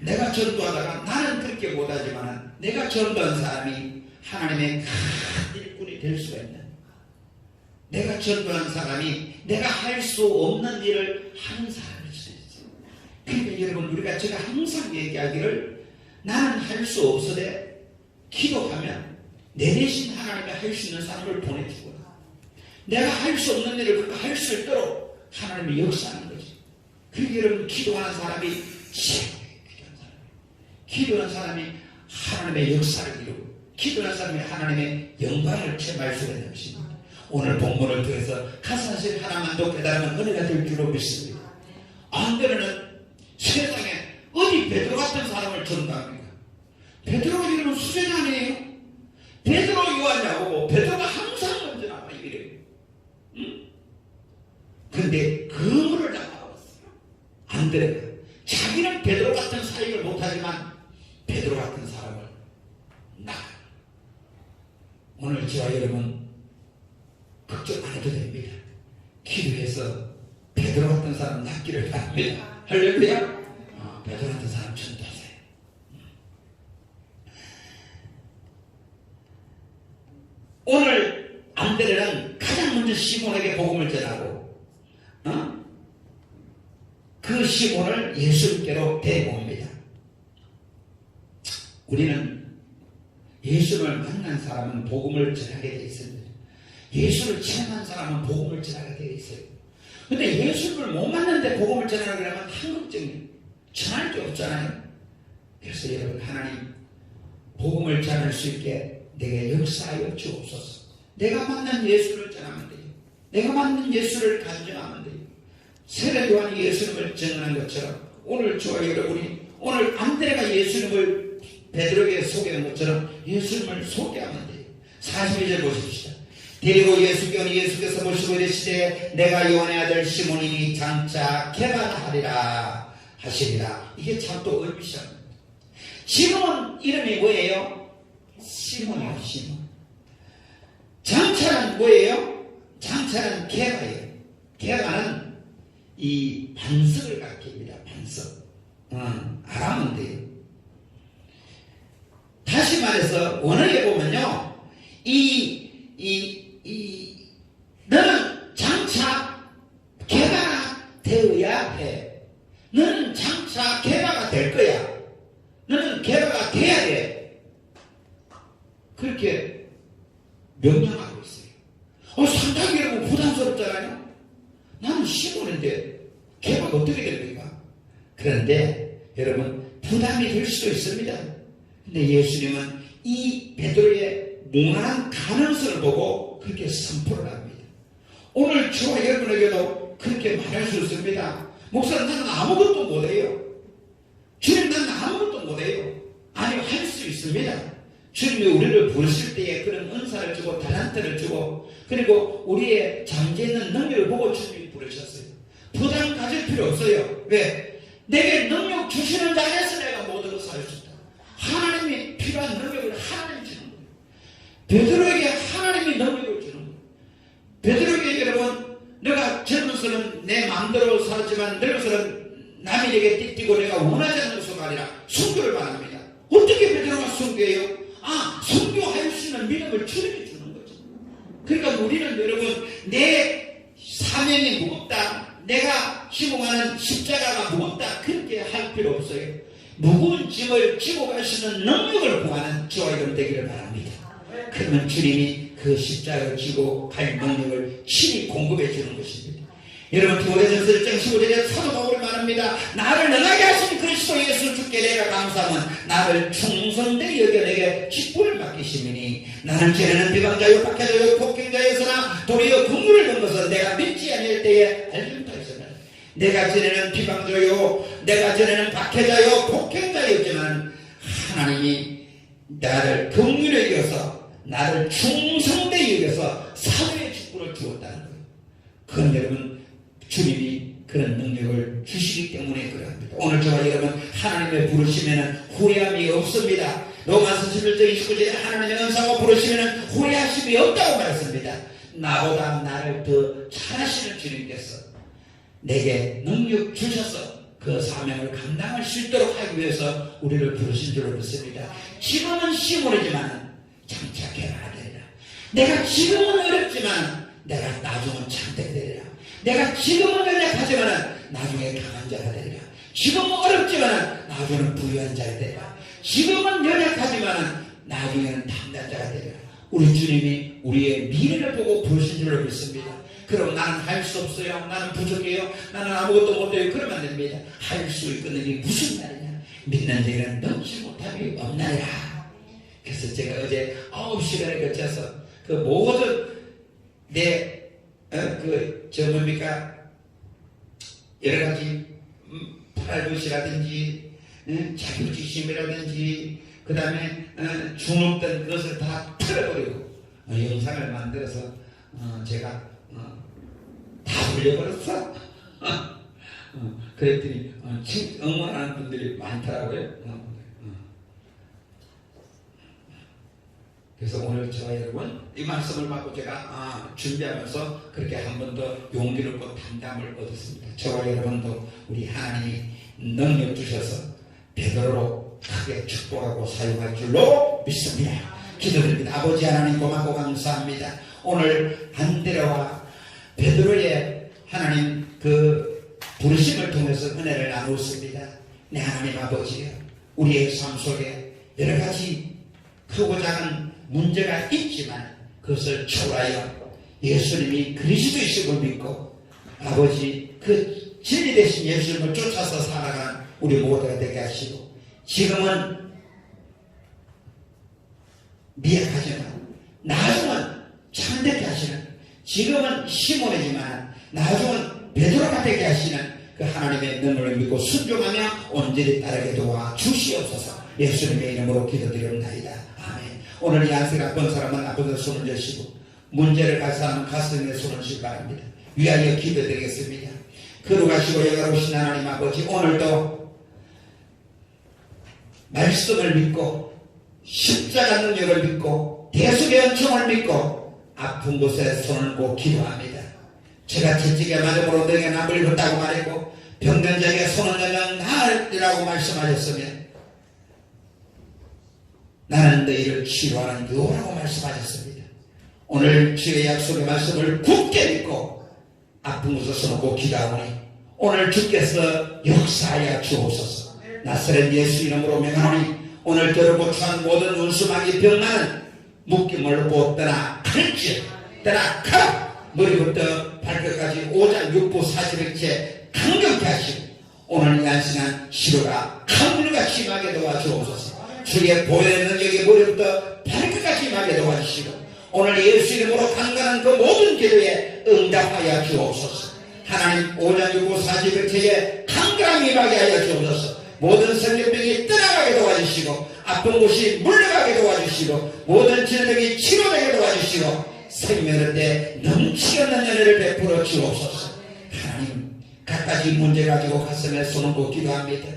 내가 전도하다가 나는 그렇게 못하지만 내가 전도한 사람이 하나님의 큰 일꾼이 될 수가 있는, 내가 전도한 사람이 내가 할 수 없는 일을 하는 사람일 수 있어요. 그러니까 여러분, 제가 항상 얘기하기를, 나는 할 수 없으되 기도하면 내 대신 하나님이 할 수 있는 사람을 보내주고, 내가 할 수 없는 일을 할 수 있도록 하나님이 역사하는 거지. 그러니까 여러분, 기도하는 사람이 기도하는 사람이 하나님의 역사를 이루고, 기도하는 사람이 하나님의 영광을 체험할 수가 있는 것입니다. 오늘 본문을 통해서 가사실 하나만도 깨달으면 은혜가 될 줄로 믿습니다. 안 그러면 세상에 어디 베드로 같은 사람을 전도합니까? 베드로가 이러면 수제자 아니에요? 베드로 요한이라고 베드로가 항상 먼저 나와요. 이래요. 근데 그물을 잡아왔어요. 안드레가 자기는 베드로 같은 사역을 못하지만 베드로 같은 사람을 오늘 저와 여러분 걱정 안 해도 됩니다. 기도해서 베드로 같은 사람 낳기를 바랍니다. 할렐루야. 베드로 같은 사람 전도하세요. 오늘 안드레는 가장 먼저 시몬에게 복음을 전하고 그 시몬을 예수님께로 데리고 옵니다. 우리는 예수를 만난 사람은 복음을 전하게 되어 있습니다. 예수를 체험한 사람은 복음을 전하게 되어 있어요. 근데 예수를 못 만났는데 복음을 전하려고 하면 한국적이에요. 전할 게 없잖아요. 그래서 여러분, 하나님 복음을 전할 수 있게 내게 역사하여 주옵소서. 내가 만난 예수를 전하면 돼요. 내가 만난 예수를 간증하면 돼요. 세례 요한이 예수님을 증언한 것처럼 오늘 저와 여러분이 오늘 안드레가 예수님을 베드로에게 소개한 것처럼 예수님을 소개하면 돼요. 42절 보십시오. 데리고 예수께서 예수께서 보시고 이르시되 내가 요한의 아들 시몬이니 장차 개발하리라 하시리라. 이게 참 또 의미시합니다. 시몬 이름이 뭐예요? 시몬이요. 시몬. 장차는 뭐예요? 장차는 개가예요. 개가는 이 반석을 가리킵니다. 반석. 알아면 돼요. 다시 말해서 원어에 보면요, 너는 장차 개가가 되어야 해. 너는 장차 개가가 될 거야. 너는 개가가 돼야 돼. 그렇게 명령하고 있어요. 상당히 여러분 부담스럽잖아요. 나는 시몬인데 개가가 어떻게 됩니까? 그런데 여러분, 부담이 될 수도 있습니다. 근데 예수님은 이 베드로의 무한한 가능성을 보고 그렇게 선포를 합니다. 오늘 저와 여러분에게도 그렇게 말할 수 있습니다. 목사님, 나는 아무것도 못해요. 주님, 나는 아무것도 못해요. 아니요, 할 수 있습니다. 주님이 우리를 부르실 때에 그런 은사를 주고 달란트를 주고, 그리고 우리의 잠재있는 능력을 보고 주님이 부르셨어요. 부담 가질 필요 없어요. 왜? 내게 능력 주시는 자에서 내가 모든 것을 할 수 있다. 하나님이 필요한 능력을 하나님이 주는 거예요. 베드로에게 하나님이 능력을 주는 거예요. 베드로에게 여러분, 내가 젊어서는 내 마음대로 살았지만 늙어서는 남이 내게 띠띠고 내가 원하지 않는 것으로 아니라 순교를 바랍니다. 어떻게 베드로가 순교해요? 순교할 수 있는 믿음을 주님이 주는 거죠. 그러니까 우리는 여러분, 내 사명이 무겁다, 내가 지고가는 십자가가 무겁다, 그렇게 할 필요 없어요. 무거운 짐을 지고 갈 수 있는 능력을 구하는 저와 여러분 되기를 바랍니다. 그러면 주님이 그 십자가를 지고 갈 능력을 친히 공급해 주는 것입니다. 여러분, 디모데전서 1장 15절에 사도 바울이 말합니다. 나를 능하게 하신 그리스도 예수 주께 내가 감사하면 나를 충성되게 여겨 내게 직분을 맡기시니 나는 전에는 비방자요 박해자요 폭행자였으나 도리어 국물을 넣은 것은 내가 믿지 아니할 때에 알림다 했으나 내가 전에는 비방자요, 내가 전에는 박해자요 폭행자였지만 하나님이 나를 긍휼히 여겨서 나를 충성되게 여겨서 사도의 직분을 주었다는 거예요. 그건 여러분, 주님이 그런 능력을 주시기 때문에 그러합니다. 오늘 저와 여러분, 하나님의 부르시면 후회함이 없습니다. 로마서 11장 29절에 하나님의 은사가 부르시면 후회하심이 없다고 말했습니다. 나보다 나를 더 잘하시는 주님께서 내게 능력 주셔서 그 사명을 감당할 수 있도록 하기 위해서 우리를 부르신 줄로 믿습니다. 지금은 시골이지만 장차 개발되리라. 내가 지금은 어렵지만 내가 나중은 창대가 되리라. 내가 지금은 연약하지만 나중에 강한 자가 되리라. 지금은 어렵지만 나중에는 부유한 자가 되리라. 지금은 연약하지만 나중에는 담대한 자가 되리라. 우리 주님이 우리의 미래를 보고 부르신 줄로 믿습니다. 그럼 나는 할 수 없어요. 나는 부족해요. 나는 아무것도 못해요. 그러면 안 됩니다. 할 수 있는 일이 무슨 말이냐. 믿는 자에는 넘지 못함이 없나이라. 그래서 제가 어제 9시간에 걸쳐서 그 모든 뭡니까 여러 가지 프라이빗이라든지 자격지심이라든지 그 다음에 주눅된 것을 다 털어버리고 영상을 만들어서 제가 다 돌려버렸어. 그랬더니 응원하는 분들이 많더라고요. 그래서 오늘 저와 여러분 이 말씀을 받고 제가 준비하면서 그렇게 한 번 더 용기를 얻고 담담을 얻었습니다. 저와 여러분도 우리 하나님이 능력 주셔서 베드로로 크게 축복하고 사용할 줄로 믿습니다. 기도드립니다. 아버지 하나님 고맙고 감사합니다. 오늘 안드레와 베드로의 하나님 그 부르심을 통해서 은혜를 나누었습니다. 네 하나님 아버지요, 우리의 삶 속에 여러 가지 크고 작은 문제가 있지만 그것을 초월하여 예수님이 그리스도이심을 믿고 아버지 그 진리 되신 예수님을 쫓아서 살아가는 우리 모두가 되게 하시고, 지금은 미약하지만 나중은 참되게 하시는, 지금은 시몬이지만 나중은 베드로가 되게 하시는 그 하나님의 능력을 믿고 순종하며 온전히 따르게 도와 주시옵소서. 예수님의 이름으로 기도드립니다. 아멘. 오늘 이 안식을 아픈 사람은 아픈 손을 드시고 문제를 갈 사람은 가슴에 손을 드시기 바랍니다. 위하여 기도드리겠습니다. 거룩하시고 영화로우신 하나님 아버지, 오늘도 말씀을 믿고 십자가 능력을 믿고 대속의 은총을 믿고 아픈 곳에 손을 고 기도합니다. 제가 채찍에 맞음으로 너에게 남을 입었다고 말했고 병든 자에게 손을 내면 나으리라고 말씀하셨으면 나는 너희를 치료하는 유라고 말씀하셨습니다. 오늘 주의 약속의 말씀을 굳게 믿고 아픈 곳에 손을 고 기도하오니 오늘 주께서 역사하여 주옵소서. 나사렛 예수 이름으로 명하노니 오늘 저를 고쳐한 모든 운수마귀 병만은 묶임을 못 떠나 칼질 떠나 칼 머리부터 발끝까지 5장 6부 40일째 강경케 하시고 오늘 이 안승한 치료가 강물같이 임하게 도와주옵소서. 주의 보혈의 능력이 머리부터 발끝까지 임하게 도와주시고 오늘 예수 이름으로 강간한 그 모든 기도에 응답하여 주옵소서. 하나님 5장 6부 40일째에 강건함이 임하게 하여 주옵소서. 모든 성경병이 떠나가게 도와주시고 아픈 곳이 물러가게 도와주시고 모든 질병이 치료되게 도와주시고 생명의 때 넘치게 없는 은혜를 베풀어 주옵소서. 하나님 갖가지 문제 가지고 가슴에 손을 고 기도합니다.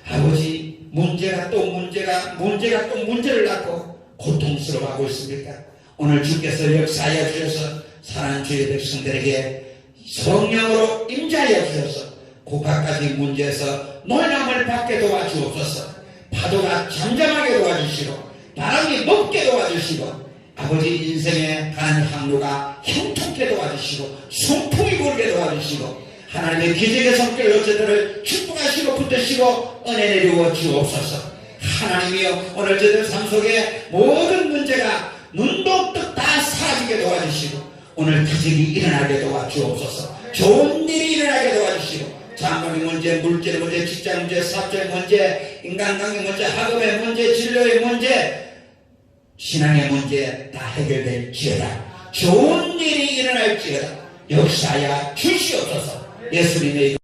아버지 문제가 또 문제를 낳고 고통스러워하고 있습니까? 오늘 주께서 역사하여 주셔서 사랑하는 주의 백성들에게 성령으로 임재하여 주셔서 고각가지 문제에서 놀람을 받게 도와주옵소서. 파도가 잠잠하게 도와주시고 바람이 높게 도와주시고 아버지 인생의 가는 항로가 형통케 도와주시고 순풍이 불게 도와주시고 하나님의 기적의 성격을 어제들을 축복하시고 붙드시고 은혜 내리워 주옵소서. 하나님이여 오늘 저들 삶 속에 모든 문제가 눈도 뜨 다 사라지게 도와주시고 오늘 기적이 일어나게 도와주옵소서. 좋은 일이 일어나게 도와주시고 장모의 문제, 물질 문제, 직장 문제, 사업의 문제, 인간관계 문제, 학업의 문제, 진로의 문제, 신앙의 문제 다 해결될지어다. 좋은 일이 일어날지어다. 역사야 주시옵소서. 예수님의